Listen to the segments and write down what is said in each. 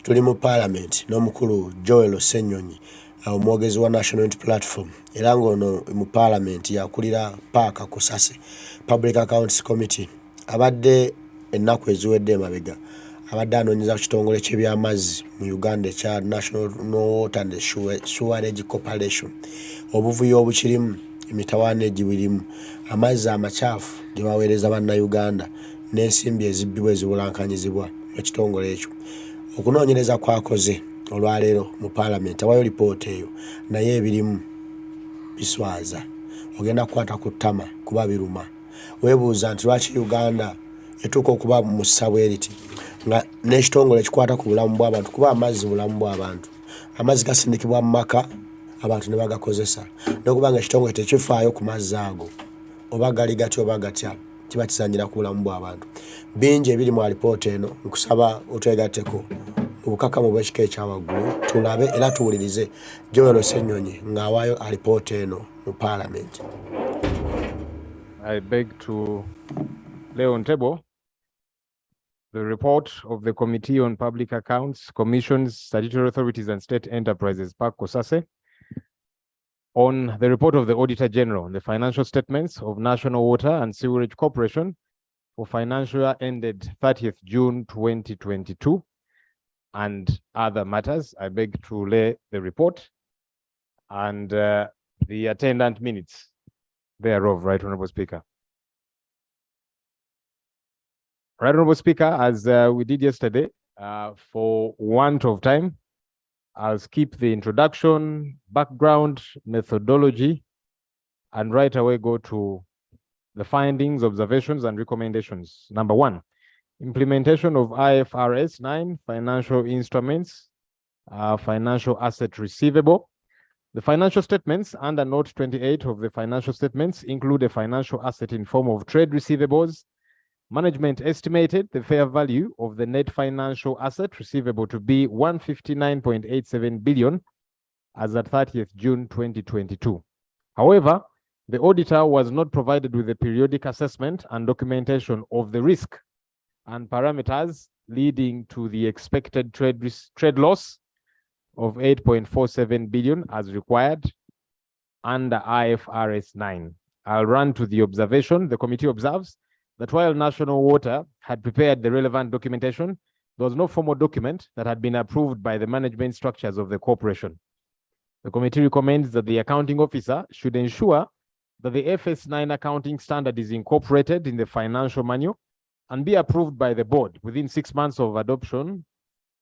tuli mu Parliament n'omukulu Joel Ssenyonyi omwogezi wa National Unity Platform era ng'ono mu Parliament yakulira paaka ku Ssase Public Accounts Committee abadde ennaku eziwedde emabega abadde anoonyeza ku kitongole ky'ebyamazzi mu Uganda ekya National Water and Sewerage Corporation obuvuyo obukirimu emitawaana egibirimu amazzi amakyafu ge baweereza bannayuganda n'ensimbi ezibbibwa ezibulankanyizibwa mu kitongole ekyo. Okunoonyereza kwakoze olwaleero mu Parliament awayo lipoota eyo naye ebirimu biswaza ogenda kukwata ku ttama kuba biruma weebuuza nti lwaki Uganda etuuka okuba mu ssabwe eriti nga n'ekitongole kikwata ku bulamu bw'abantu kuba amazzi bulamu bw'abantu amazzi gasindikibwa mu maka abantu ne bagakozesa n'okubanga ekitongole tekifaayo ku mazzi ago oba gali gatya oba gatya kiba kisanyira ku bulamu bw'abantu bingi ebiri mu alipoota eno nkusaba otwegatteko obukakamu bw'ekika ekyawaggulu tulabe era tuwulirize Joel Ssenyonyi ng'awaayo alipoota eno mu Parliament. I beg to lay on table the report of the Committee on Public Accounts, Commissions, Statutory Authorities and State Enterprises, PAC-COSASE, on the report of the Auditor General on the financial statements of National Water and Sewerage Corporation for financial year ended 30th June 2022 and other matters. I beg to lay the report and the attendant minutes thereof, Right Honorable Speaker. Right Honorable Speaker, as we did yesterday, for want of time, I'll skip the introduction, background, methodology, and right away go to the findings, observations, and recommendations. Number one, implementation of IFRS 9, financial instruments, financial asset receivable. The financial statements under Note 28 of the financial statements include a financial asset in form of trade receivables. Management estimated the fair value of the net financial asset receivable to be 159.87 billion as at 30th June 2022. However, the auditor was not provided with a periodic assessment and documentation of the risk and parameters leading to the expected trade loss of 8.47 billion as required under IFRS 9. I'll run to the observation. The committee observes that while National Water had prepared the relevant documentation, there was no formal document that had been approved by the management structures of the corporation. The committee recommends that the accounting officer should ensure that the FS9 accounting standard is incorporated in the financial manual and be approved by the board within 6 months of adoption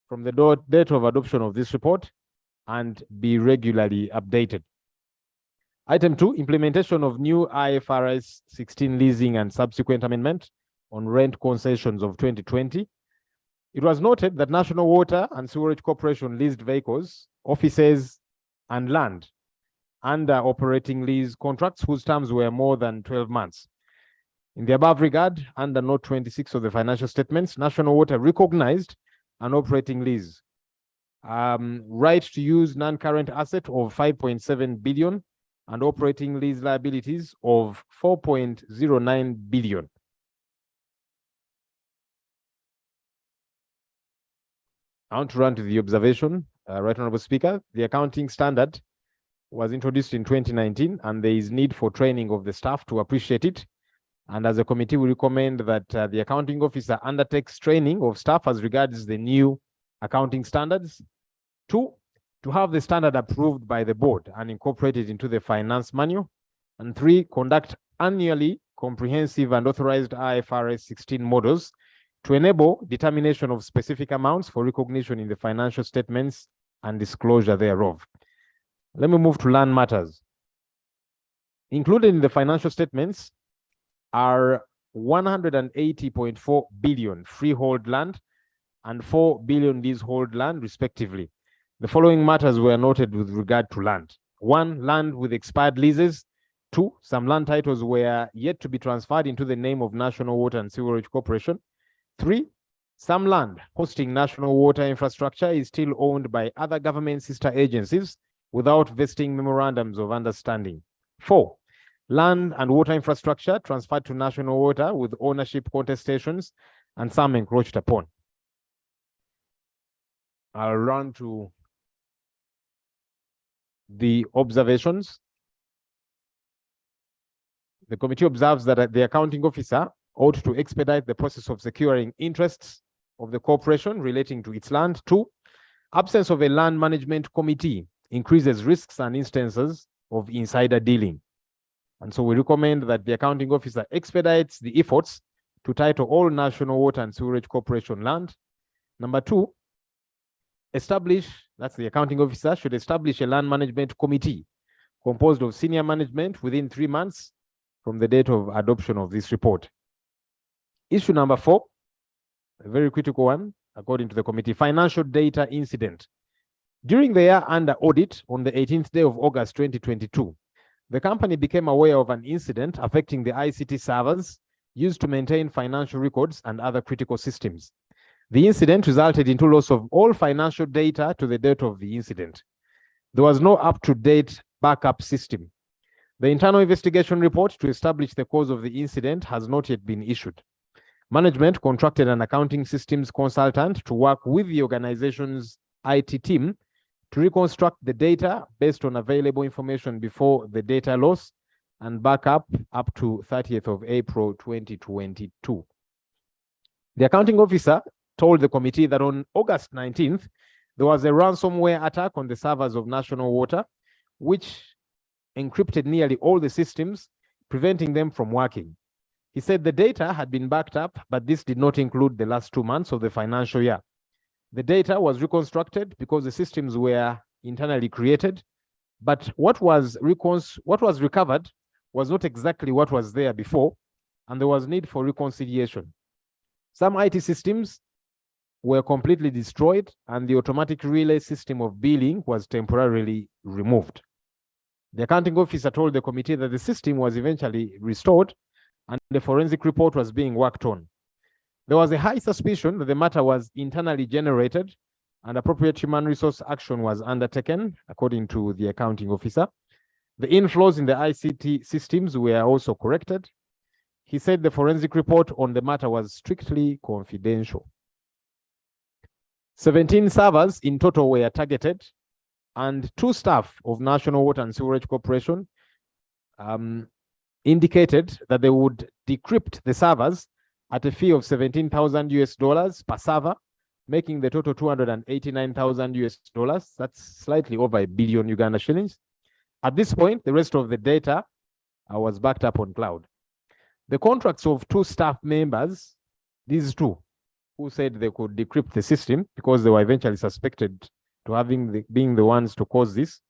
from the date of adoption of this report and be regularly updated. Item 2, implementation of new IFRS 16 leasing and subsequent amendment on rent concessions of 2020. It was noted that National Water and Sewerage Corporation leased vehicles, offices, and land under operating lease contracts whose terms were more than 12 months. In the above regard, under Note 26 of the financial statements, National Water recognized an operating lease, right to use non-current asset of 5.7 billion and operating lease liabilities of 4.09 billion. I want to run to the observation, Right Honorable Speaker. The accounting standard was introduced in 2019 and there is need for training of the staff to appreciate it. And as a committee, we recommend that the accounting officer undertakes training of staff as regards the new accounting standards. 2, to have the standard approved by the board and incorporated into the finance manual. And 3, conduct annually comprehensive and authorized IFRS 16 models to enable determination of specific amounts for recognition in the financial statements and disclosure thereof. Let me move to land matters. Included in the financial statements are 180.4 billion freehold land and 4 billion leasehold land, respectively. The following matters were noted with regard to land. 1, land with expired leases. 2, some land titles were yet to be transferred into the name of National Water and Sewerage Corporation. 3, some land hosting national water infrastructure is still owned by other government sister agencies without vesting memorandums of understanding. 4, land and water infrastructure transferred to National Water with ownership contestations and some encroached upon. I'll run to the observations. The committee observes that the accounting officer ought to expedite the process of securing interests of the corporation relating to its land. 2, absence of a land management committee increases risks and instances of insider dealing. And so we recommend that the accounting officer expedites the efforts to title all National Water and Sewerage Corporation land. Number 2, that's the accounting officer, should establish a land management committee composed of senior management within 3 months from the date of adoption of this report. Issue number 4, a very critical one, according to the committee, financial data incident. During the year under audit on the 18th day of August 2022, the company became aware of an incident affecting the ICT servers used to maintain financial records and other critical systems. The incident resulted in loss of all financial data to the date of the incident. There was no up-to-date backup system. The internal investigation report to establish the cause of the incident has not yet been issued. Management contracted an accounting systems consultant to work with the organization's IT team to reconstruct the data based on available information before the data loss and backup up to 30th of April 2022. The accounting officer told the committee that on August 19th, there was a ransomware attack on the servers of National Water, which encrypted nearly all the systems, preventing them from working. He said the data had been backed up, but this did not include the last 2 months of the financial year. The data was reconstructed because the systems were internally created, but what was recovered was not exactly what was there before, and there was need for reconciliation. Some IT systems were completely destroyed, and the automatic relay system of billing was temporarily removed. The accounting officer told the committee that the system was eventually restored and the forensic report was being worked on. There was a high suspicion that the matter was internally generated and appropriate human resource action was undertaken, according to the accounting officer. The inflows in the ICT systems were also corrected. He said the forensic report on the matter was strictly confidential. 17 servers in total were targeted, and 2 staff of National Water and Sewerage Corporation indicated that they would decrypt the servers at a fee of $17,000 per server, making the total $289,000. That's slightly over $1 billion Uganda shillings. At this point, the rest of the data was backed up on cloud. The contracts of 2 staff members, these 2, who said they could decrypt the system because they were eventually suspected to being the ones to cause this,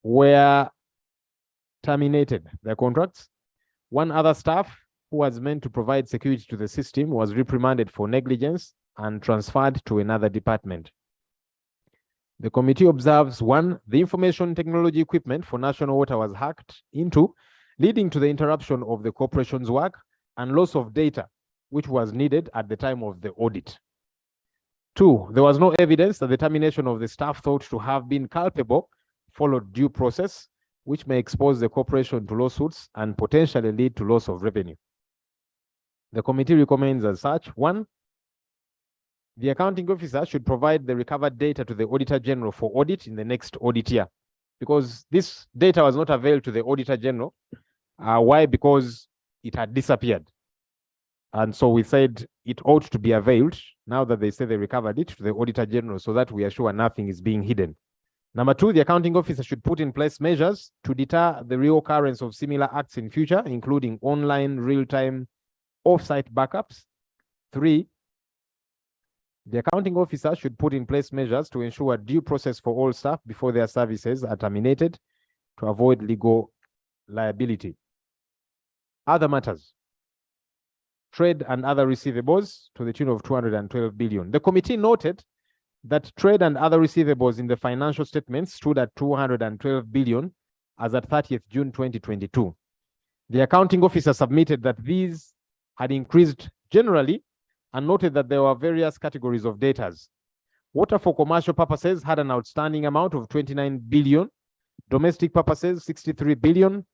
were terminated their contracts. 1 other staff who was meant to provide security to the system was reprimanded for negligence and transferred to another department. The committee observes 1, the information technology equipment for National Water was hacked into, leading to the interruption of the corporation's work and loss of data, which was needed at the time of the audit. 2, there was no evidence that the termination of the staff thought to have been culpable followed due process, which may expose the corporation to lawsuits and potentially lead to loss of revenue. The committee recommends as such: 1, the accounting officer should provide the recovered data to the Auditor General for audit in the next audit year, because this data was not available to the Auditor General. Why? Because it had disappeared. And so we said it ought to be availed, now that they say they recovered it, to the Auditor General, so that we are sure nothing is being hidden. Number 2, the accounting officer should put in place measures to deter the reoccurrence of similar acts in future, including online real-time off-site backups. 3, the accounting officer should put in place measures to ensure due process for all staff before their services are terminated to avoid legal liability. Other matters: trade and other receivables to the tune of 212 billion. The committee noted that trade and other receivables in the financial statements stood at 212 billion as at 30th June 2022. The accounting officer submitted that these had increased generally and noted that there were various categories of debtors. Water for commercial purposes had an outstanding amount of 29 billion, domestic purposes 63 billion,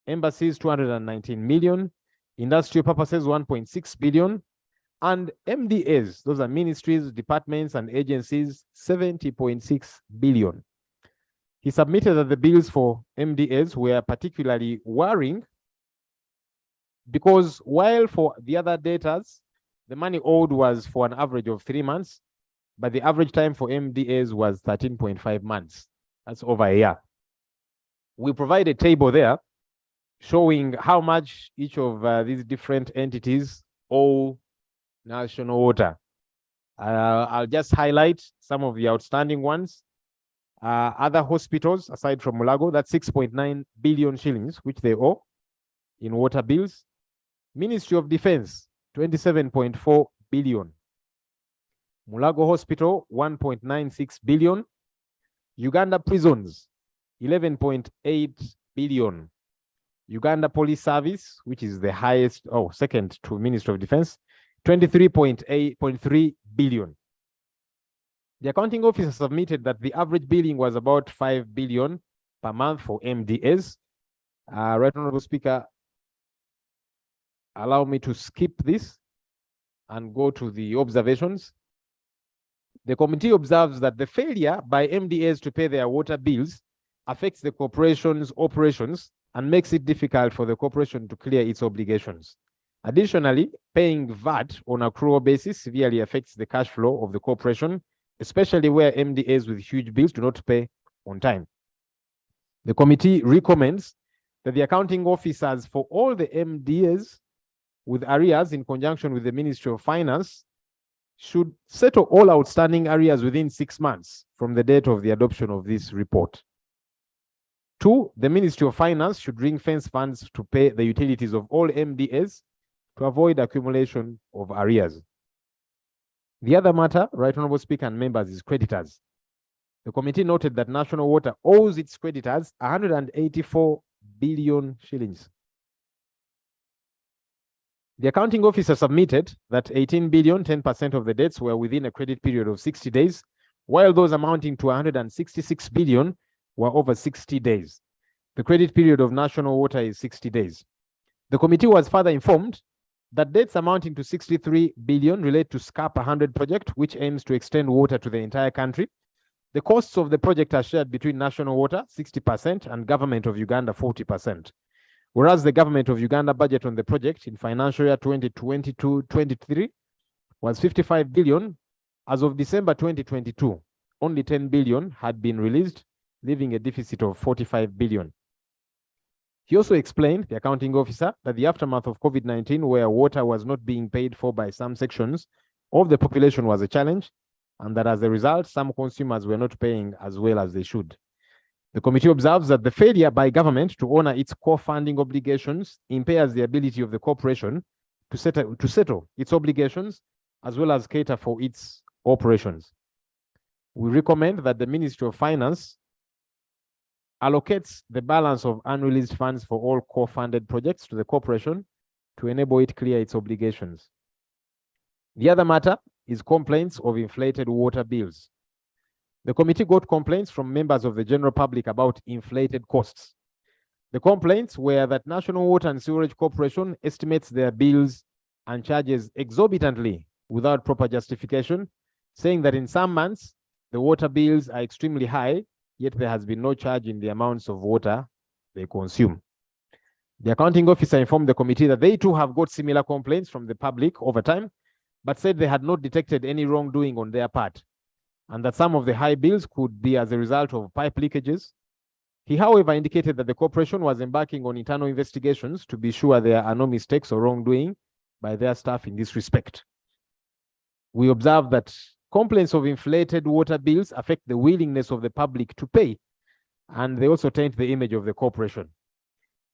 embassies 219 million, industrial purposes 1.6 billion, And MDAs, those are ministries, departments, and agencies, 70.6 billion. He submitted that the bills for MDAs were particularly worrying because while for the other debtors, the money owed was for an average of 3 months, but the average time for MDAs was 13.5 months. That's over a year. We provide a table there showing how much each of these different entities owe National Water. I'll just highlight some of the outstanding ones. Other hospitals, aside from Mulago, that's 6.9 billion shillings, which they owe in water bills. Ministry of Defense, 27.4 billion. Mulago Hospital, 1.96 billion. Uganda Prisons, 11.8 billion. Uganda Police Service, which is the highest, second to Ministry of Defense, 23.3 billion. The accounting officer submitted that the average billing was about 5 billion per month for MDAs. Right Honorable Speaker, allow me to skip this and go to the observations. The committee observes that the failure by MDAs to pay their water bills affects the corporation's operations and makes it difficult for the corporation to clear its obligations. Additionally, paying VAT on accrual basis severely affects the cash flow of the corporation, especially where MDAs with huge bills do not pay on time. The committee recommends that the accounting officers for all the MDAs with arrears in conjunction with the Ministry of Finance should settle all outstanding arrears within 6 months from the date of the adoption of this report. 2, the Ministry of Finance should ring-fence funds to pay the utilities of all MDAs to avoid accumulation of arrears. The other matter, Right Honorable Speaker and members, is creditors. The committee noted that National Water owes its creditors 184 billion shillings. The accounting officer submitted that 18 billion, 10% of the debts were within a credit period of 60 days, while those amounting to 166 billion were over 60 days. The credit period of National Water is 60 days. The committee was further informed that debts amounting to 63 billion relate to SCAP 100 project, which aims to extend water to the entire country. The costs of the project are shared between National Water, 60%, and Government of Uganda, 40%. Whereas the Government of Uganda budget on the project in financial year 2022-23 was 55 billion. As of December 2022, only 10 billion had been released, leaving a deficit of 45 billion. He also explained, the accounting officer, that the aftermath of COVID-19, where water was not being paid for by some sections of the population, was a challenge, and that as a result, some consumers were not paying as well as they should. The committee observes that the failure by government to honor its core funding obligations impairs the ability of the corporation to settle its obligations as well as cater for its operations. We recommend that the Ministry of Finance allocates the balance of unreleased funds for all core funded projects to the corporation to enable it clear its obligations. The other matter is complaints of inflated water bills. The committee got complaints from members of the general public about inflated costs. The complaints were that National Water and Sewerage Corporation estimates their bills and charges exorbitantly without proper justification, saying that in some months, the water bills are extremely high, yet there has been no charge in the amounts of water they consume. The accounting officer informed the committee that they too have got similar complaints from the public over time, but said they had not detected any wrongdoing on their part, and that some of the high bills could be as a result of pipe leakages. He, however, indicated that the corporation was embarking on internal investigations to be sure there are no mistakes or wrongdoing by their staff in this respect. We observe that complaints of inflated water bills affect the willingness of the public to pay, and they also taint the image of the corporation.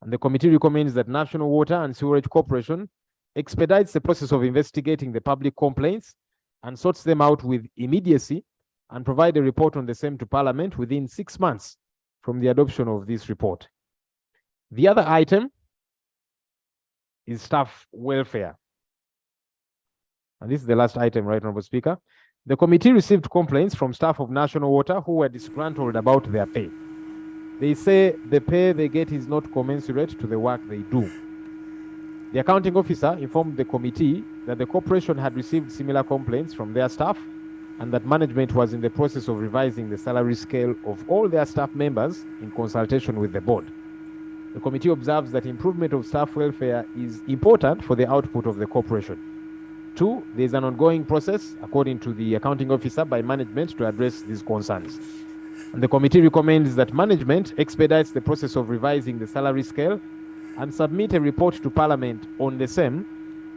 And the committee recommends that National Water and Sewerage Corporation expedites the process of investigating the public complaints and sorts them out with immediacy and provide a report on the same to Parliament within 6 months from the adoption of this report. The other item is staff welfare. And this is the last item, Right Honorable Speaker. The committee received complaints from staff of National Water who were disgruntled about their pay. They say the pay they get is not commensurate to the work they do. The accounting officer informed the committee that the corporation had received similar complaints from their staff and that management was in the process of revising the salary scale of all their staff members in consultation with the board. The committee observes that improvement of staff welfare is important for the output of the corporation. 2, there is an ongoing process, according to the accounting officer, by management to address these concerns. And the committee recommends that management expedites the process of revising the salary scale and submit a report to Parliament on the same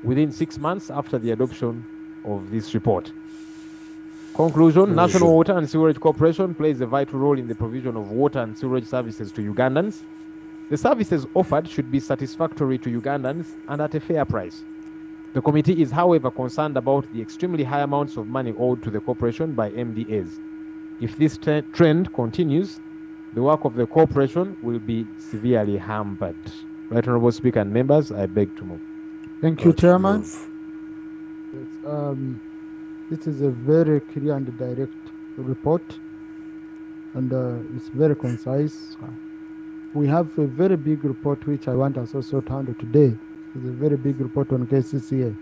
within 6 months after the adoption of this report. Conclusion, National Water and Sewerage Corporation plays a vital role in the provision of water and sewerage services to Ugandans. The services offered should be satisfactory to Ugandans and at a fair price. The committee is, however, concerned about the extremely high amounts of money owed to the corporation by MDAs. If this trend continues, the work of the corporation will be severely hampered. Right Honourable Speaker and members, I beg to move. Thank you, Chairman. Yes, this is a very clear and direct report, and it's very concise. We have a very big report which I want us also to handle today. It's a very big report on KCCA.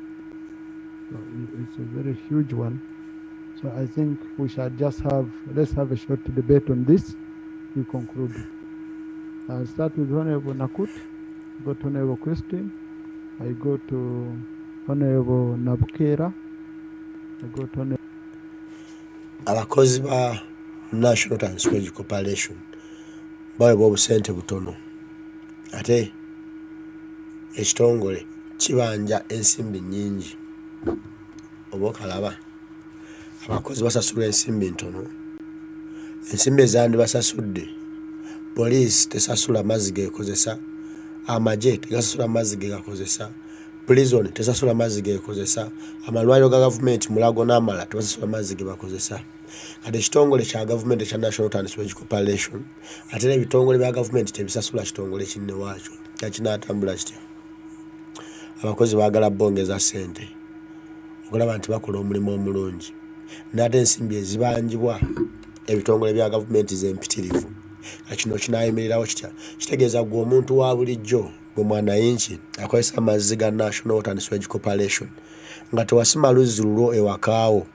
So it's a very huge one. So I think we should just let's have a short debate on this. We conclude. I'll start with Honorable Nakut, go to Honorable Christine, I go to Honorable Nabukera, I go to Honorable... Abakozi ba National Water and Sewerage Corporation baweebwa obusente butono ate ekitongole kibanja ensimbi nnyingi. Oba okalaba abakozi basasulwa ensimbi ntono, ensimbi ezandi basasudde. Poliisi tesasula mazzi gekozesa, amagye tegasasula mazzi gegakozesa, prison tesasula mazzi gekozesa, amalwaliro ga gavumenti Mulago n'Amala tebasasula mazzi gebakozesa. Kati ekitongole kya gavumenti ekya National Water and Sewerage Corporation ate n'ebitongole bya gavumenti tebisasula kitongole kinne waakyo. Kinaatambula kitya? Abakozi baagala bongeza ssente okulaba nti bakola omulimu omulungi, n'ate ensimbi ezibanjibwa ebitongole bya gavumenti z'empitirivu. Kino kinaayimirirawo kitya? Kitegeeza gwe omuntu wa bulijjo, gwe mwanayinki akozesa amazzi ga National Water and Sewerage Corporation nga tewasima luzzi lulwo ewakaawo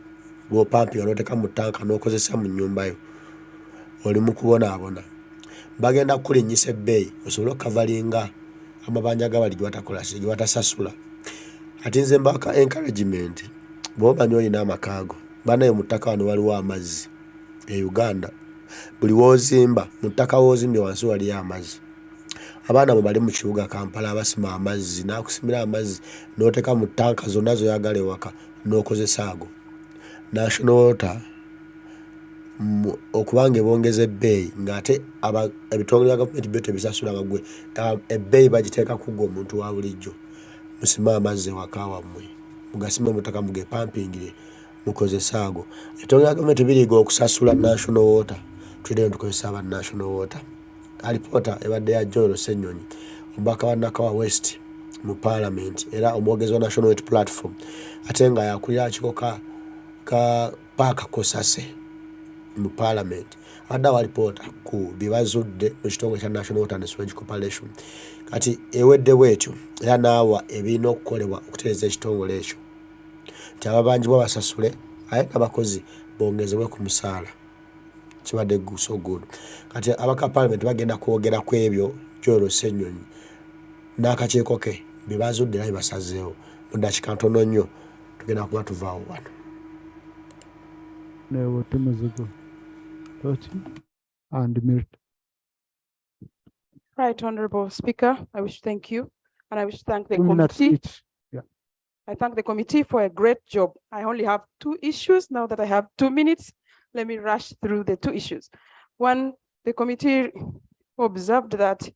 lw'opampinga n'oteeka mu ttanka n'okozesa mu nnyumba yo, oli mu kubonaabona. Bagenda kukulinnyisa ebbeeyi osobole okukavalinga amabanja g'abali gye batasasula. Ati nze mbaka encouragement, bw'omanyi olina amakaago, banayo mu ttaka wano waliwo amazzi e Uganda. Buli w'ozimba mu ttaka w'ozimbye wansi waliyo amazzi. Abaana bwe bali mu kibuga Kampala abasima amazzi, n'akusimira amazzi n'oteeka mu ttanka zonna zoyagala ewaka n'okozesa ago. National Water okubanga ebongeza ebbeeyi ng'ate ebitongole bya gavumenti byo tebisasula nga gwe ebbeeyi bagiteeka ku gwe omuntu wa bulijjo. Musime amazzi ewaka wammwe, mugasime mu ttaka mugepampingire mukozesa ago. Ebitongole bya gavumenti biriga okusasula National Water, tulina tukozesa aba National Water. Alipoota ebadde ya Joel Ssenyonyi, omubaka wa Nakawa West mu Parliament era omwogezi wa National Water Platform, ate nga yakulira akiko ka Paaka Kosase mu Parliament. Adda alipoota ku bibazudde mu kitongole kya National Water and Sewerage Corporation. Kati ewedde bwetyo era naawa ebirina okukolebwa okutereeza ekitongole ekyo nti ababanjibwa basasule aye n'abakozi bongezebwe ku musaala. Kibadde so good. Kati abaka Parliament bagenda kwogera ku ebyo Joel Ssenyonyi n'akakiiko ke bibazudde era bibasazeewo mu ddakiika ntono nnyo tugenda kuba tuvaawo wano. And Milt. Right, Honorable Speaker, I wish to thank you, and I wish to thank the committee. Yeah. I thank the committee for a great job. I only have 2 issues now that I have 2 minutes. Let me rush through the 2 issues. One, the committee observed that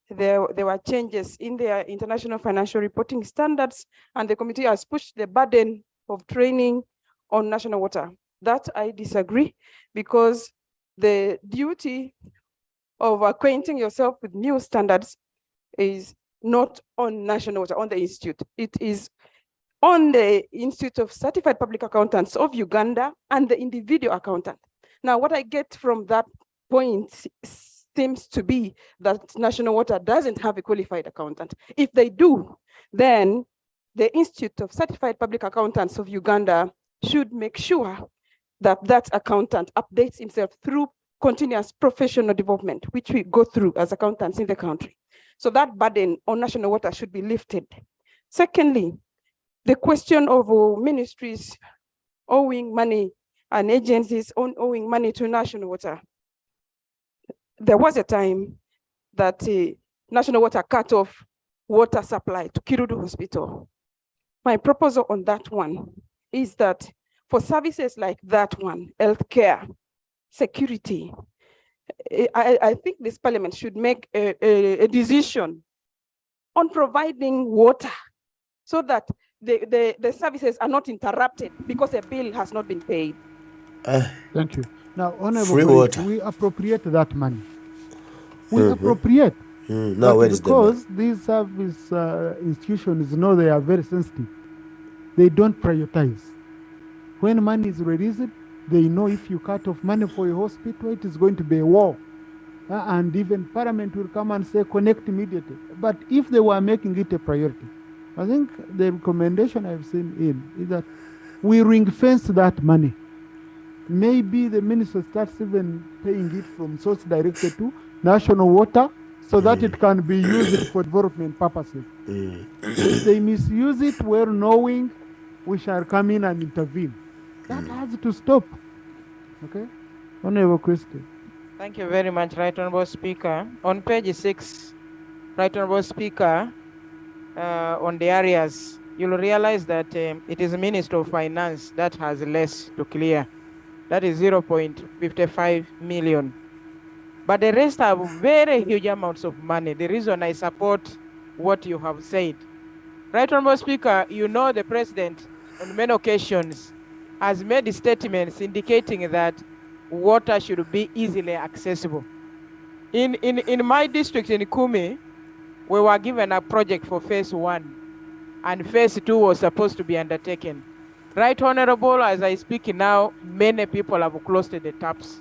there were changes in their international financial reporting standards, and the committee has pushed the burden of training on national water. That I disagree, because the duty of acquainting yourself with new standards is not on national water, on the institute. It is on the Institute of Certified Public Accountants of Uganda and the individual accountant. Now, what I get from that point seems to be that national water doesn't have a qualified accountant. If they do, then the Institute of Certified Public Accountants of Uganda should make sure that that accountant updates himself through continuous professional development, which we go through as accountants in the country. So that burden on national water should be lifted. Secondly, the question of ministries owing money and agencies owing money to national water. There was a time that national water cut off water supply to Kirudu Hospital. My proposal on that one is that for services like that one, healthcare, security, I think this parliament should make a decision on providing water so that the services are not interrupted because a bill has not been paid. Thank you. Now, Honorable Free colleague, water. we appropriate that money. We appropriate. Now, But where is the money? because these service institutions know they are very sensitive, they don't prioritize. When money is released, they know if you cut off money for a hospital, it is going to be a war. And even Parliament will come and say, connect immediately. But if they were making it a priority, I think the recommendation I've seen in is that we ring fence that money. Maybe the minister starts even paying it from source directed to national water so that it can be used for development purposes. If they misuse it, well knowing we shall come in and intervene. That has to stop. Okay? Honorable Christie. Thank you very much, Right Honorable Speaker. On page 6, Right Honorable Speaker, on the areas, you'll realize that it is the Minister of Finance that has less to clear. That is 0.55 million. But the rest have very huge amounts of money. The reason I support what you have said. Right Honorable Speaker, you know the President on many occasions has made statements indicating that water should be easily accessible. In my district in Kumi, we were given a project for phase 1 and phase 2 was supposed to be undertaken. Right Honorable, as I speak now, many people have closed the taps.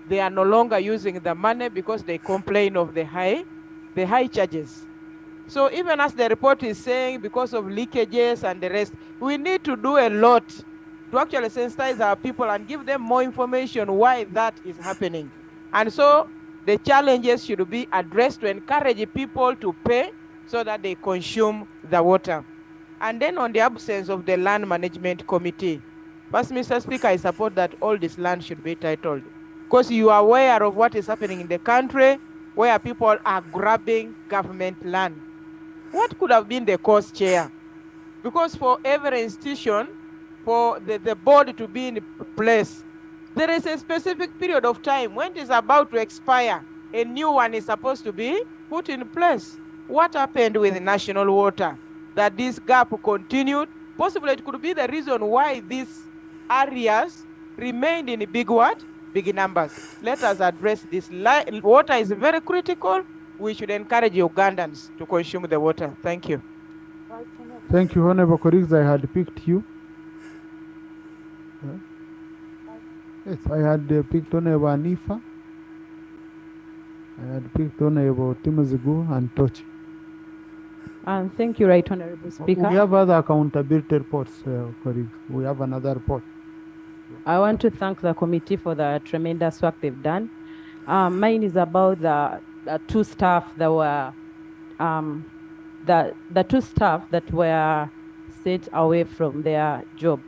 They are no longer using the money because they complain of the high charges. So even as the report is saying, because of leakages and the rest, we need to do a lot to actually sensitize our people and give them more information why that is happening. And so the challenges should be addressed to encourage people to pay so that they consume the water. And then on the absence of the land management committee, first, Mr. Speaker, I support that all this land should be titled, because you are aware of what is happening in the country where people are grabbing government land. What could have been the cause, Chair? Because for every institution, for the board to be in place, there is a specific period of time when it is about to expire, a new one is supposed to be put in place. What happened with national water? That this gap continued. Possibly it could be the reason why these areas remained in big numbers. Let us address this. Water is very critical. We should encourage Ugandans to consume the water. Thank you. Thank you, Honorable colleagues. I had picked you. Yes, I had picked Honorable Anifa. I had picked Honorable Timozigu and Tochi. Thank you, Right Honorable Speaker. We have other accountability reports, colleagues. We have another report. I want to thank the committee for the tremendous work they've done. Mine is about the two staff that were the two staff that were sent away from their job.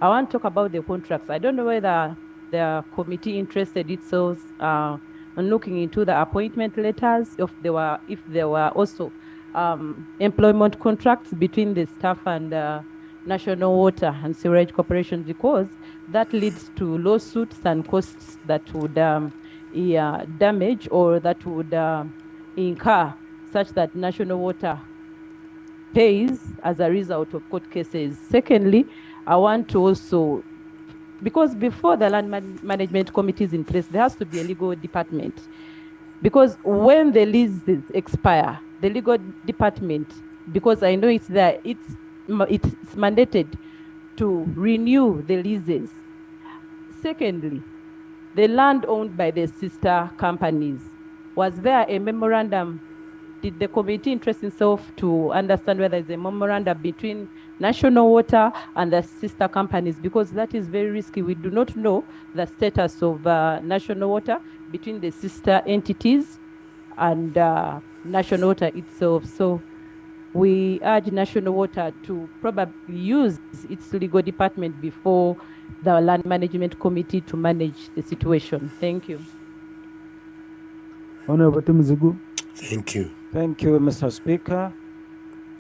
I want to talk about the contracts. I don't know whether the committee interested itself in looking into the appointment letters, if there were also employment contracts between the staff and National Water and Sewerage Corporation, because that leads to lawsuits and costs that would damage or that would incur such that National Water pays as a result of court cases. Secondly, I want to also, because before the land management committee is in place, there has to be a legal department. Because when the leases expire, the legal department, because I know it's there, it's mandated to renew the leases. Secondly, the land owned by the sister companies, was there a memorandum did the committee interest itself to understand whether there's a memorandum between National Water and the sister companies? Because that is very risky. We do not know the status of National Water between the sister entities and National Water itself. So we urge National Water to probably use its legal department before the Land Management Committee to manage the situation. Thank you. Honorable Tumuzigu. Thank you. Thank you, Mr. Speaker. I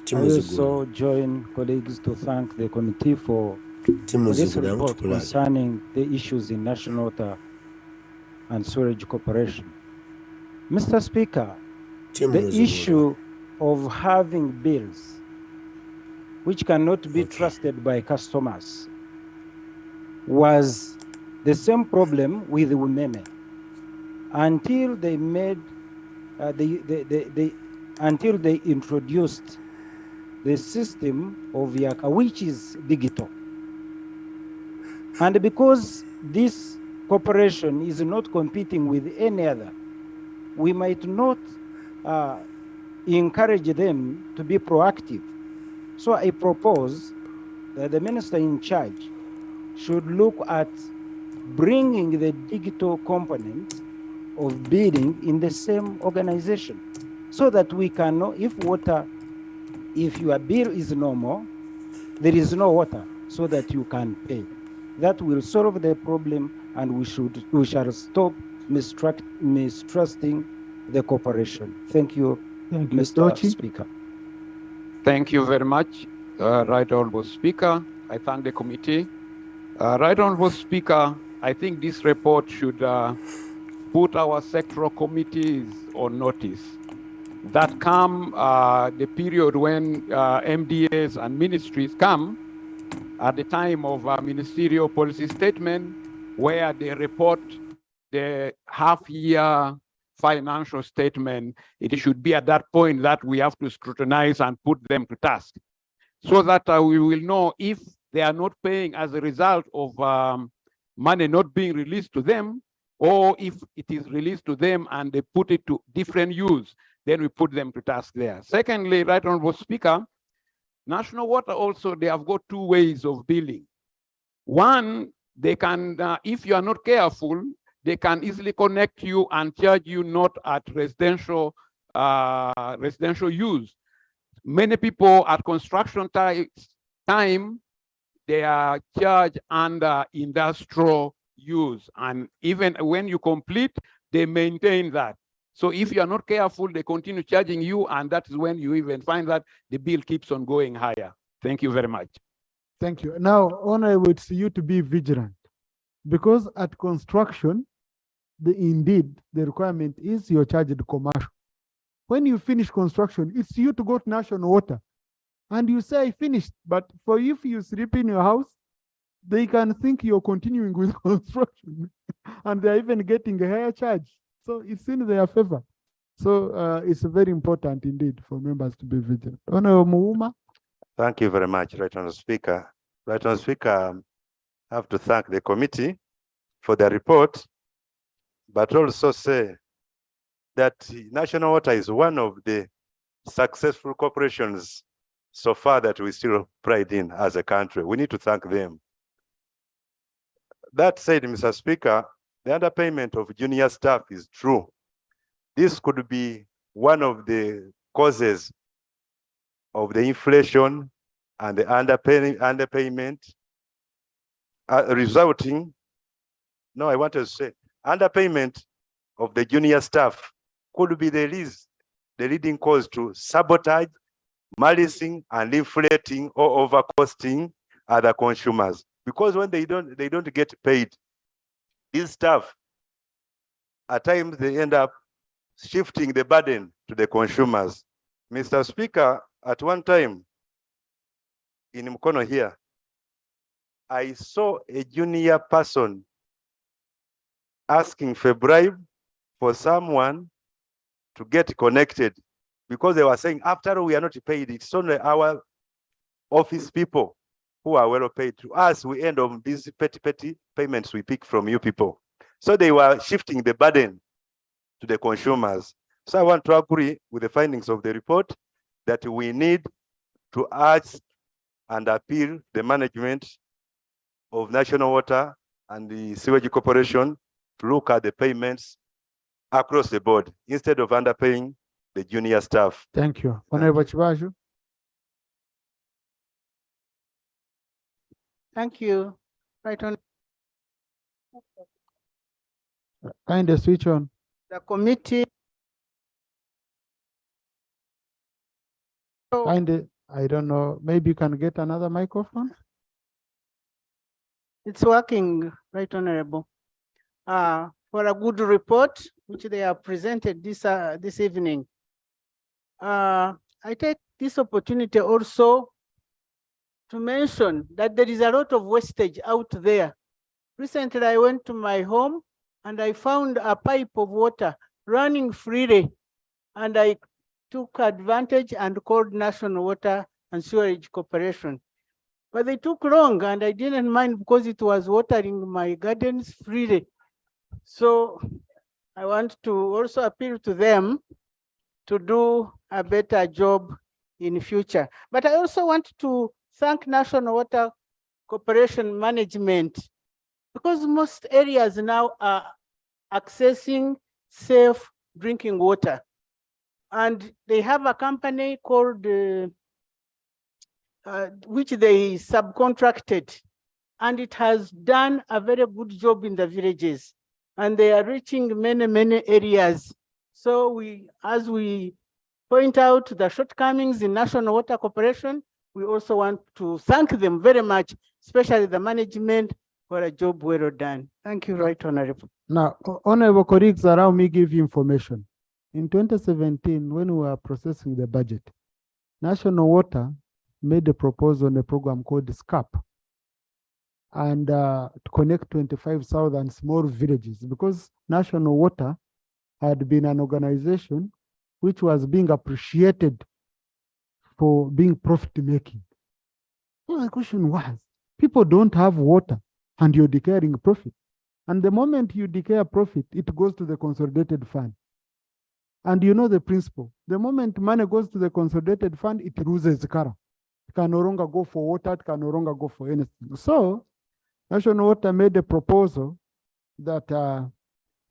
Timuzugula. also join colleagues to thank the committee for this Timuzugula report mtukulaga. concerning the issues in National Water and Sewerage Corporation. Mr. Speaker, the Timuzugula. issue of having bills which cannot be trusted by customers was the same problem with women until they made until they introduced the system of Yaka, which is digital. And because this corporation is not competing with any other, we might not encourage them to be proactive. So I propose that the minister in charge should look at bringing the digital component of bidding in the same organization so that we can know if your bill is normal, there is no water so that you can pay. That will solve the problem, and we shall stop mistrusting the corporation. Thank you, Mr. Speaker. Thank you very much, Right Honorable Speaker. I thank the committee. Right Honorable Speaker, I think this report should put our sectoral committees on notice that come the period when MDAs and ministries come at the time of a ministerial policy statement where they report the half-year financial statement. It should be at that point that we have to scrutinize and put them to task so that we will know if they are not paying as a result of money not being released to them, or if it is released to them and they put it to different use, then we put them to task there. Secondly, Right Honorable Speaker, National Water also, they have got two ways of billing. One, they can, if you are not careful, they can easily connect you and charge you not at residential use. Many people at construction time, they are charged under industrial use. And even when you complete, they maintain that. So if you are not careful, they continue charging you, and that is when you even find that the bill keeps on going higher. Thank you very much. Thank you. Now, Honorable, it's you to be vigilant, because at construction, indeed, the requirement is you're charged commercial. When you finish construction, it's you to go to National Water, and you say, I finished, but for if you sleep in your house, they can think you're continuing with construction, and they're even getting a higher charge. So it's in their favor. So it's very important indeed for members to be vigilant. Honorable Muuma. Thank you very much, Right Honorable Speaker. Right Honorable Speaker, I have to thank the committee for the report, but also say that National Water is one of the successful corporations so far that we still pride in as a country. We need to thank them. That said, Mr. Speaker, the underpayment of junior staff is true. This could be one of the causes of the inflation and the underpayment resulting. No, I want to say underpayment of the junior staff could be the leading cause to sabotage, malicing, and inflating or overcosting other consumers. Because when they don't get paid, these staff, at times they end up shifting the burden to the consumers. Mr. Speaker, at one time in Mkono here, I saw a junior person asking for a bribe for someone to get connected, because they were saying, after we are not paid, it's only our office people who are well paid. To us, we end on these petty payments we pick from you people. So they were shifting the burden to the consumers. So I want to agree with the findings of the report that we need to urge and appeal the management of National Water and the Sewage Corporation to look at the payments across the board instead of underpaying the junior staff. Thank you. Honorable Chibaju. Thank you. Right on. Kind of switch on. The committee. Kind of, I don't know, maybe you can get another microphone? It's working, Right Honorable. For a good report, which they have presented this evening. I take this opportunity also to mention that there is a lot of wastage out there. Recently, I went to my home and I found a pipe of water running freely, and I took advantage and called National Water and Sewerage Corporation. But they took long and I didn't mind because it was watering my gardens freely. So I want to also appeal to them to do a better job in future. But I also want to thank National Water Corporation management, because most areas now are accessing safe drinking water. And they have a company called, which they subcontracted, and it has done a very good job in the villages. And they are reaching many areas. So as we point out the shortcomings in National Water Corporation, we also want to thank them very much, especially the management, for a job well done. Thank you, Right Honorable. Now, honorable colleagues, allow me give you information. In 2017, when we were processing the budget, National Water made a proposal on a program called SCAP, and to connect 25,000 small villages, because National Water had been an organization which was being appreciated for being profit-making. So the question was, people don't have water and you're declaring profit. And the moment you declare profit, it goes to the consolidated fund. And you know the principle. The moment money goes to the consolidated fund, it loses color. It can no longer go for water, it can no longer go for anything. So National Water made a proposal that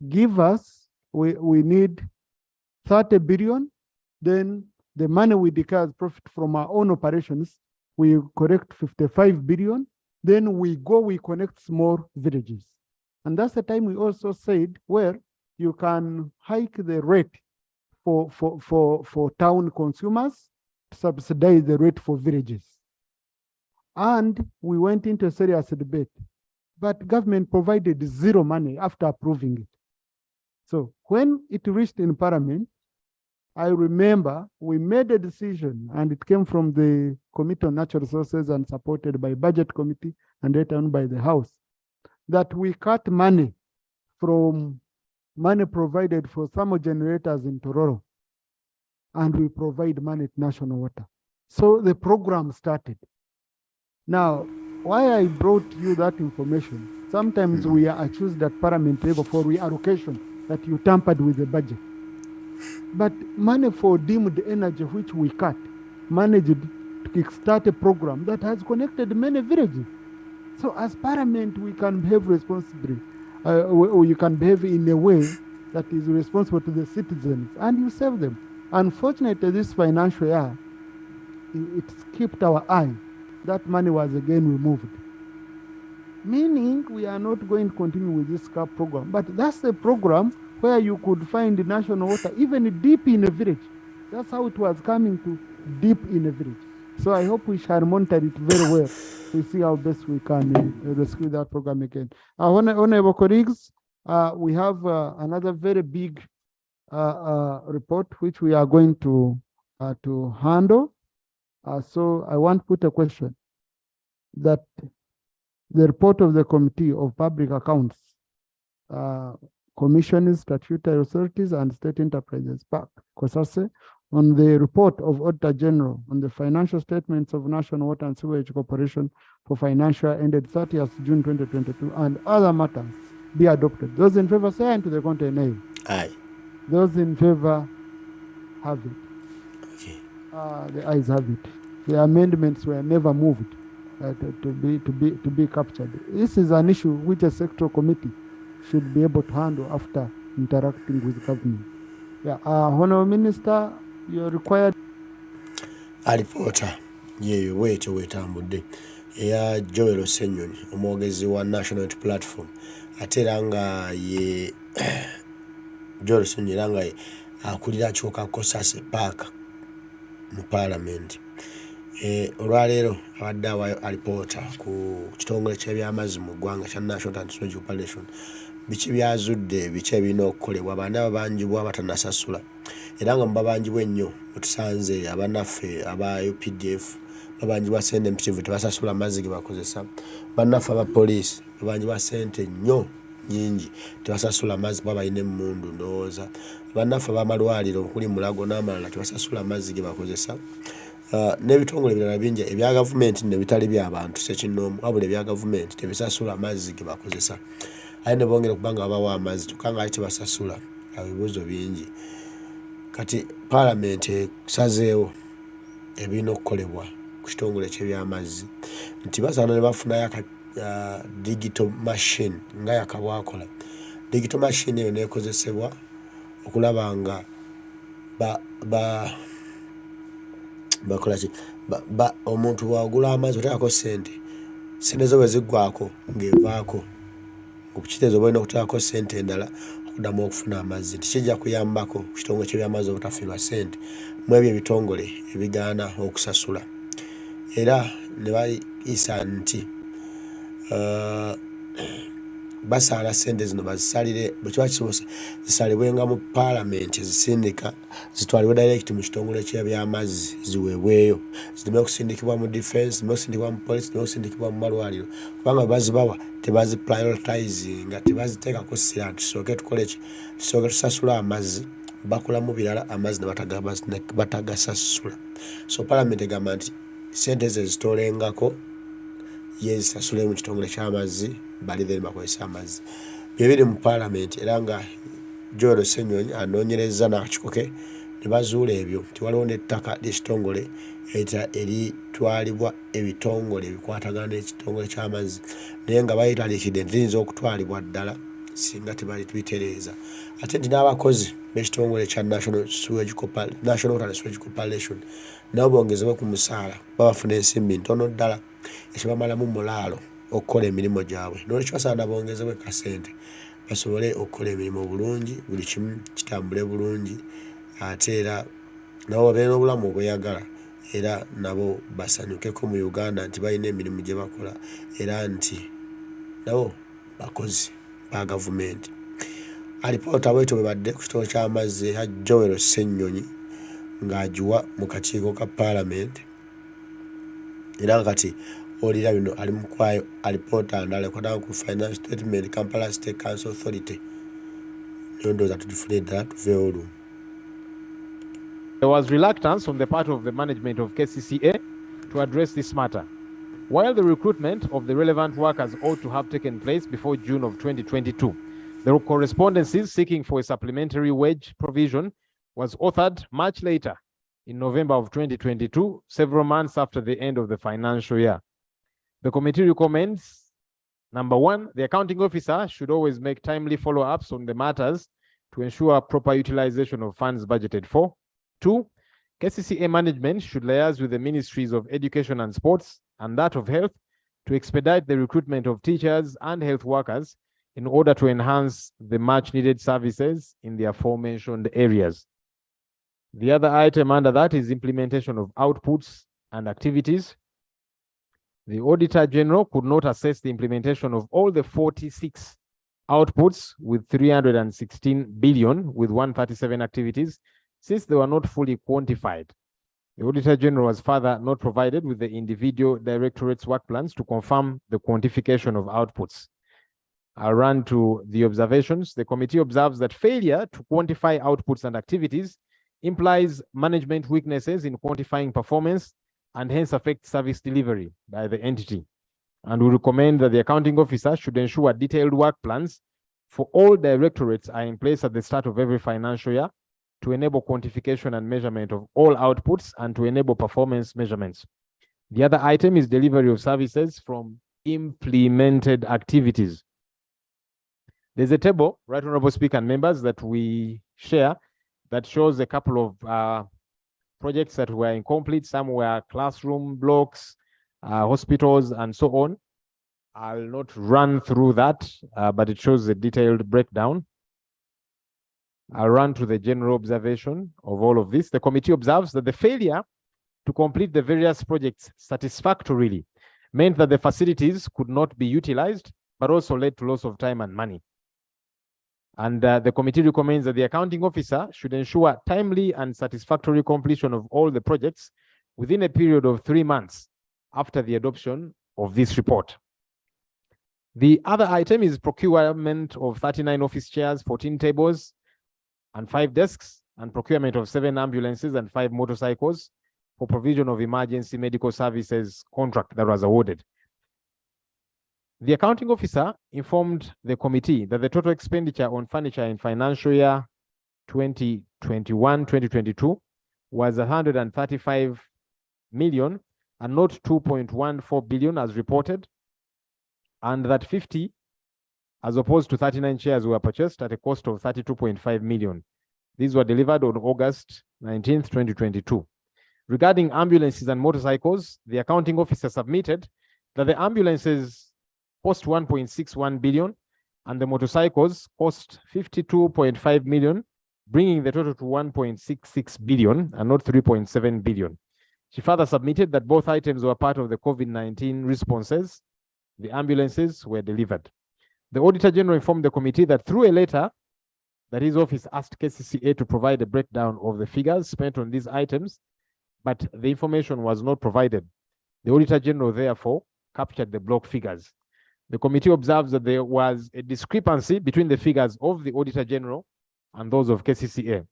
give us, we need 30 billion, then the money we declare as profit from our own operations, we correct 55 billion, then we connect small villages. And that's the time we also said, where you can hike the rate for town consumers, subsidize the rate for villages. And we went into a serious debate, but government provided zero money after approving it. So when it reached in Parliament, I remember we made a decision, and it came from the Committee on Natural Resources and supported by Budget Committee and later on by the House, that we cut money from money provided for thermal generators in Tororo, and we provide money to National Water. So the program started. Now, why I brought you that information, sometimes we are accused at Parliamentary for reallocation, that you tampered with the budget. But money for deemed energy, which we cut, managed to kickstart a program that has connected many villages. So as Parliament, we can behave responsibly. You can behave in a way that is responsible to the citizens, and you save them. Unfortunately, this financial year, it skipped our eye. That money was again removed. Meaning we are not going to continue with this CAP program. But that's a program where you could find National Water even deep in a village. That's how it was coming to deep in a village. So I hope we shall monitor it very well to see how best we can rescue that program again. Honorable colleagues, we have another very big report which we are going to handle. So I want to put a question that the report of the Committee of Public Accounts, Commissioners, Statutory Authorities, and State Enterprises, PAC, COSASE, on the report of Auditor General on the financial statements of National Water and Sewage Corporation for financial year ended 30th June 2022 and other matters be adopted. Those in favor say aye, and to the contrary nay. Aye. Those in favor have it. Okay. The ayes have it. The amendments were never moved to be captured. This is an issue which a sectoral committee should be able to handle after interacting with government. Yeah, Honourable Minister, you're required. Alipota yeyo wecho wetambudde eya Joel Ssenyonyi omwogezi wa National Unity Platform ate era nga ye Joel Ssenyonyi era nga akulira kiwuka Kosase Park mu Parliament. Olwaleero abadde awaayo alipoota ku kitongole ky'ebyamazzi mu ggwanga kya National Unity Coalition biki byazudde biki ebirina okukolebwa abaana ababanjibwa batanasasula era nga mubabanjibwa ennyo mutusanze abannaffe aba UPDF babanjibwa ssente empitivu tebasasula amazzi ge bakozesa bannaffe aba poliisi babanjibwa ssente nnyo nyingi tebasasula amazzi kuba balina emmundu ndowooza bannaffe abamalwaliro okuli Mulago n'amalala tebasasula amazzi ge bakozesa n'ebitongole ebirala bingi ebya gavumenti ne bitali by'abantu sekinnoomu wabula ebya gavumenti tebisasula amazzi ge bakozesa ate ne bongera okuba nga babawa amazzi tukanga ate tebasasula ebibuuzo bingi kati Parliament esazeewo ebirina okukolebwa ku kitongole ky'ebyamazzi nti basaana ne bafunayo digital machine nga yakabwakola digital machine eyo neekozesebwa okulaba nga bakola ki omuntu bwagula amazzi oteekako ssente zo bwe ziggwako ng'evaako okukiteeza oba olina okuteekako ssente endala okuddamu okufuna amazzi nti kijja kuyambako ku kitongole ky'ebyamazzi obutafiirwa ssente mu ebyo ebitongole ebigaana okusasula era ne bayisa nti basaala ssente zino bazisalire bwe kiba kisobose zisalibwenga mu Parliament ezisindika zitwalibwe direct mu kitongole ky'ebyamazzi ziweebweyo zireme okusindikibwa mu defense zireme okusindikibwa mu police zireme okusindikibwa mu malwaliro kubanga bazibawa tebazi prioritizinga tebaziteekako ssira tusooke tukole ki tusooke tusasula amazzi bakolamu birala amazzi ne batagasasula so Parliament egamba nti ssente ezo ezitoolengako yezisasule mu kitongole ky'amazzi bali then bakozesa amazzi byebiri mu Parliament era nga Joel Ssenyonyi anoonyereza n'akikoke ne bazuula ebyo nti waliwo n'ettaka ly'ekitongole eritwalibwa ebitongole ebikwatagana n'ekitongole ky'amazzi naye nga bayitaliikidde nti liyinza okutwalibwa ddala singa tebalituitereeza ate nti n'abakozi b'ekitongole kya National Water and Sewage Corporation nabo bongezebwe ku musaala babafuna ensimbi ntono ddala ekibamalamu mulaalo okukola emirimu gyabwe n'olwekyo basaana bongezebwe kasente basobole okukola emirimu bulungi buli kimu kitambule bulungi ate era nabo babeere n'obulamu obweyagala era nabo basanyukeko mu Uganda nti balina emirimu gye bakola era nti nabo bakozi ba gavumenti. Alipoota bwetyo bwe badde ku kitongole ky'amazzi eya Joel Ssenyonyi ng'agiwa mu kakiiko ka Parliament era kati olira bino ali mu kwayo alipoota ndala ekwatanga ku financial statement Kampala State Council Authority niyo ndowooza tudifune ddala tuveewo olumu. There was reluctance on the part of the management of KCCA to address this matter. While the recruitment of the relevant workers ought to have taken place before June of 2022, the correspondences seeking for a supplementary wage provision was authored much later in November of 2022, several months after the end of the financial year. The committee recommends, number one, the accounting officer should always make timely follow-ups on the matters to ensure proper utilization of funds budgeted for. Two, KCCA management should liaise with the ministries of Education and Sports and that of Health to expedite the recruitment of teachers and health workers in order to enhance the much-needed services in the aforementioned areas. The other item under that is implementation of outputs and activities. The Auditor General could not assess the implementation of all the 46 outputs with 316 billion with 137 activities, since they were not fully quantified. The Auditor General was further not provided with the individual directorates' work plans to confirm the quantification of outputs. I'll run to the observations. The committee observes that failure to quantify outputs and activities implies management weaknesses in quantifying performance and hence affect service delivery by the entity. And we recommend that the accounting officer should ensure detailed work plans for all directorates are in place at the start of every financial year to enable quantification and measurement of all outputs and to enable performance measurements. The other item is delivery of services from implemented activities. There's a table, Right Honorable Speaker and members, that we share that shows a couple of projects that were incomplete. Some were classroom blocks, hospitals, and so on. I'll not run through that, but it shows a detailed breakdown. I'll run to the general observation of all of this. The committee observes that the failure to complete the various projects satisfactorily meant that the facilities could not be utilized, but also led to loss of time and money. And the committee recommends that the accounting officer should ensure timely and satisfactory completion of all the projects within a period of 3 months after the adoption of this report. The other item is procurement of 39 office chairs, 14 tables, and 5 desks, and procurement of 7 ambulances and 5 motorcycles for provision of emergency medical services contract that was awarded. The accounting officer informed the committee that the total expenditure on furniture in financial year 2021-2022 was 135 million and not 2.14 billion as reported, and that 50 as opposed to 39 chairs were purchased at a cost of 32.5 million. These were delivered on August 19th, 2022. Regarding ambulances and motorcycles, the accounting officer submitted that the ambulances cost 1.61 billion and the motorcycles cost 52.5 million, bringing the total to 1.66 billion and not 3.7 billion. She further submitted that both items were part of the COVID-19 responses. The ambulances were delivered. The Auditor General informed the committee that through a letter that his office asked KCCA to provide a breakdown of the figures spent on these items, but the information was not provided. The Auditor General therefore captured the block figures. The committee observes that there was a discrepancy between the figures of the Auditor General and those of KCCA,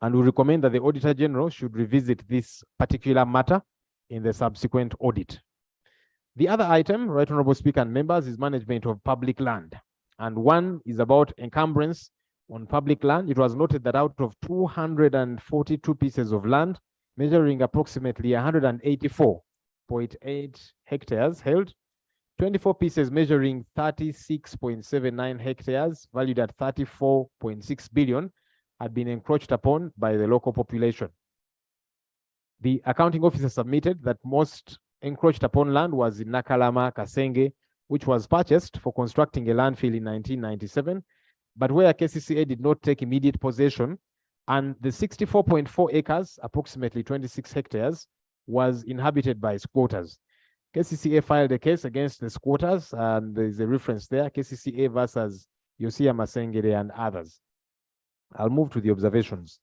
and we recommend that the Auditor General should revisit this particular matter in the subsequent audit. The other item, Right Honorable Speaker and members, is management of public land, and one is about encumbrance on public land. It was noted that out of 242 pieces of land measuring approximately 184.8 hectares held, 24 pieces measuring 36.79 hectares valued at 34.6 billion had been encroached upon by the local population. The accounting officer submitted that most encroached upon land was in Nakalama, Kasenge, which was purchased for constructing a landfill in 1997, but where KCCA did not take immediate possession, and the 64.4 acres, approximately 26 hectares, was inhabited by squatters. KCCA filed a case against the squatters, and there is a reference there, KCCA versus Yosia Masengere and others. I'll move to the observations.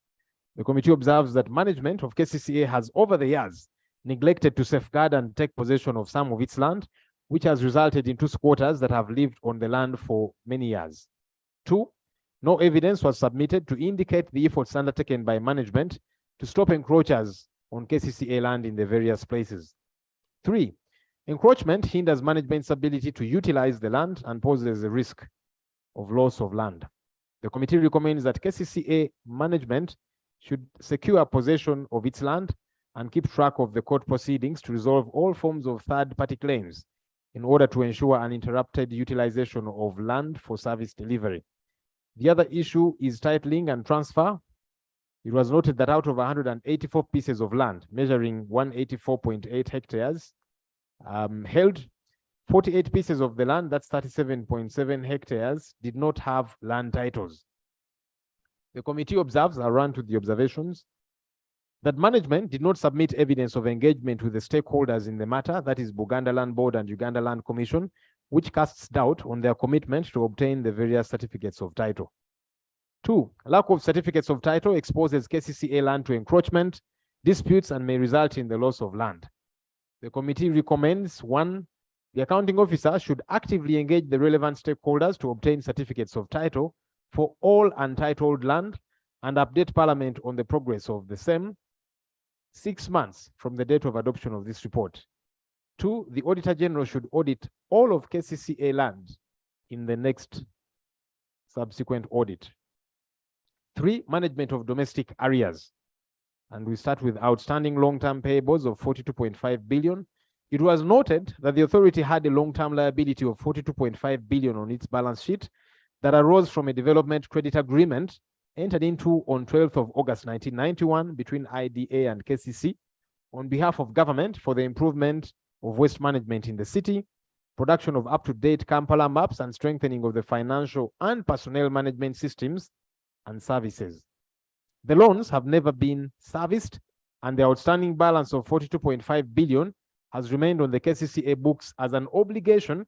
The committee observes that management of KCCA has over the years neglected to safeguard and take possession of some of its land, which has resulted in 2 squatters that have lived on the land for many years. 2, no evidence was submitted to indicate the efforts undertaken by management to stop encroachers on KCCA land in the various places. 3, encroachment hinders management's ability to utilize the land and poses a risk of loss of land. The committee recommends that KCCA management should secure possession of its land and keep track of the court proceedings to resolve all forms of third-party claims in order to ensure uninterrupted utilization of land for service delivery. The other issue is titling and transfer. It was noted that out of 184 pieces of land measuring 184.8 hectares held, 48 pieces of the land, that's 37.7 hectares, did not have land titles. The committee observes, I'll run to the observations, that management did not submit evidence of engagement with the stakeholders in the matter, that is Buganda Land Board and Uganda Land Commission, which casts doubt on their commitment to obtain the various certificates of title. 2, lack of certificates of title exposes KCCA land to encroachment, disputes, and may result in the loss of land. The committee recommends 1, the accounting officer should actively engage the relevant stakeholders to obtain certificates of title for all untitled land and update Parliament on the progress of the same 6 months from the date of adoption of this report. 2, the Auditor General should audit all of KCCA land in the next subsequent audit. 3, management of domestic arrears. And we start with outstanding long-term payables of 42.5 billion. It was noted that the authority had a long-term liability of 42.5 billion on its balance sheet that arose from a development credit agreement entered into on 12th of August 1991 between IDA and KCCA on behalf of government for the improvement of waste management in the city, production of up-to-date Kampala maps, and strengthening of the financial and personnel management systems and services. The loans have never been serviced, and the outstanding balance of 42.5 billion has remained on the KCCA books as an obligation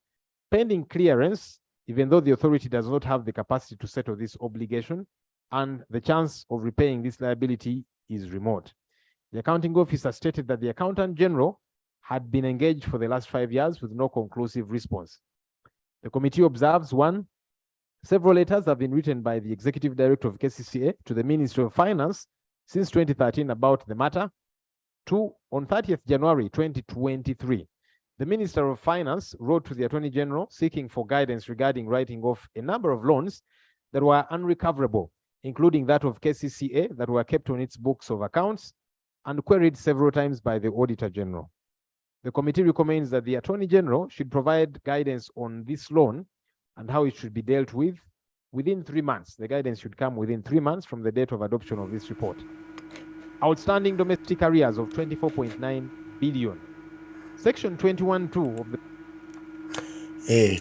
pending clearance, even though the authority does not have the capacity to settle this obligation, and the chance of repaying this liability is remote. The accounting officer stated that the accountant general had been engaged for the last 5 years with no conclusive response. The committee observes: 1, several letters have been written by the executive director of KCCA to the Ministry of Finance since 2013 about the matter. 2, on 30th January 2023, the Minister of Finance wrote to the Attorney General seeking for guidance regarding writing off a number of loans that were unrecoverable, including that of KCCA that were kept on its books of accounts and queried several times by the Auditor General. The committee recommends that the Attorney General should provide guidance on this loan and how it should be dealt with within 3 months. The guidance should come within 3 months from the date of adoption of this report. Outstanding domestic arrears of 24.9 billion. Section 21(2) of the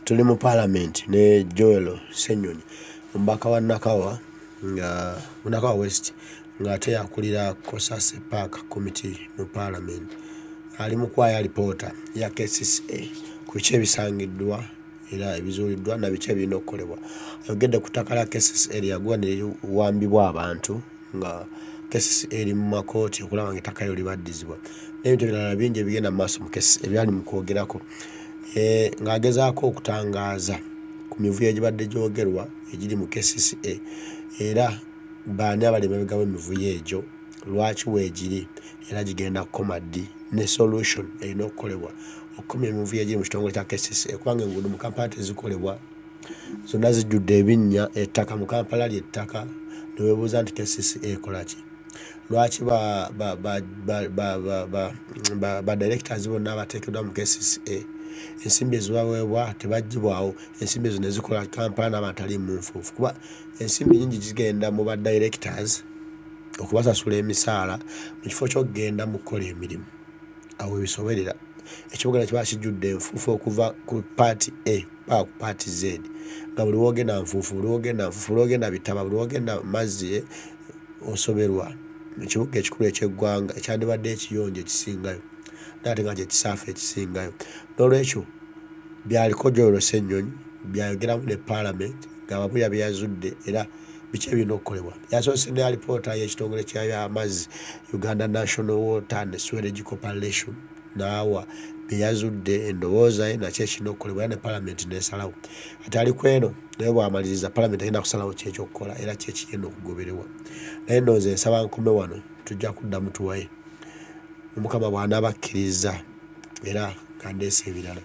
tuli mu Parliament ne Joel Ssenyonyi mbaka wa Nakawa nga Nakawa West nga ate akulira Kosase Park Committee mu Parliament. Ali mu kwaya reporter ya KCCA ku bice ebisangiddwa era ebizuuliddwa na bice birina okukolebwa. Ayogedde ku ttaka lya KCCA lyagwa ne liwambibwa abantu nga KCCA eri mu makooti okulaba ng'ettaka lyo libaddizibwa n'ebintu ebirala bingi ebigenda mu maaso mu KCCA ebyali mu kwogerako ng'agezaako okutangaaza ku mivuyo egibadde gyogerwa egiri mu KCCA era baani abali emabega w'emivuyo egyo, lwaki weegiri era gigenda kukoma ddi ne solution erina okukolebwa okukomya emivuyo egiri mu kitongole kya KCCA kubanga enguudo mu Kampala tezikolebwa, zonna zijjudde ebinnya, ettaka mu Kampala ly'ettaka. Ne weebuuza nti KCCA ekola ki? Lwaki ba directors bonna abateekeddwa mu KCCA ensimbi ezibaweebwa tebaggyibwawo, ensimbi ezo ne zikola Kampala n'abantu ali mu nfuufu, kuba ensimbi nyingi zigenda mu ba directors okubasasula emisaala mu kifo ky'okugenda mu kukola emirimu. Awo ebisoberera ekibuga kiba kijjudde enfuufu okuva ku paati A paka ku paati Z, nga buli woogenda nfuufu, buli woogenda nfuufu, buli woogenda bitaba, buli woogenda mazzi osoberwa. Ekibuga ekikulu eky'eggwanga ekyandibadde ekiyonjo ekisingayo naate nga kyekisaafu ekisingayo. N'olwekyo byaliko Joel Ssenyonyi byayogeramu ne Parliament ng'ababuya byeyazudde era biki ebirina okukolebwa. Yasoose ne alipoota y'ekitongole ky'amazzi Uganda National Water and Sewerage Corporation n'awa byeyazudde endowooza ye nakyo ekirina okukolebwa era ne Parliament n'esalawo. Ate ali ku eno naye bw'amaliriza Parliament agenda kusalawo ki ekyokukola era ki ekigenda okugobererwa. Naye ndowooza ensaba nkome wano tujja kuddamu tuwaye Omukama bw'anaabakkiriza era nga ndeese ebirala.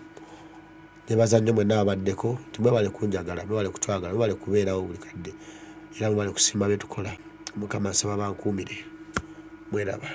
Nebaza nnyo mwenna ababaddeko nti mwebale kunjagala, mwebale kutwagala, mwebale kubeerawo buli kadde era mwebale kusiima bye tukola. Omukama nsaba bankuumire. Mweraba.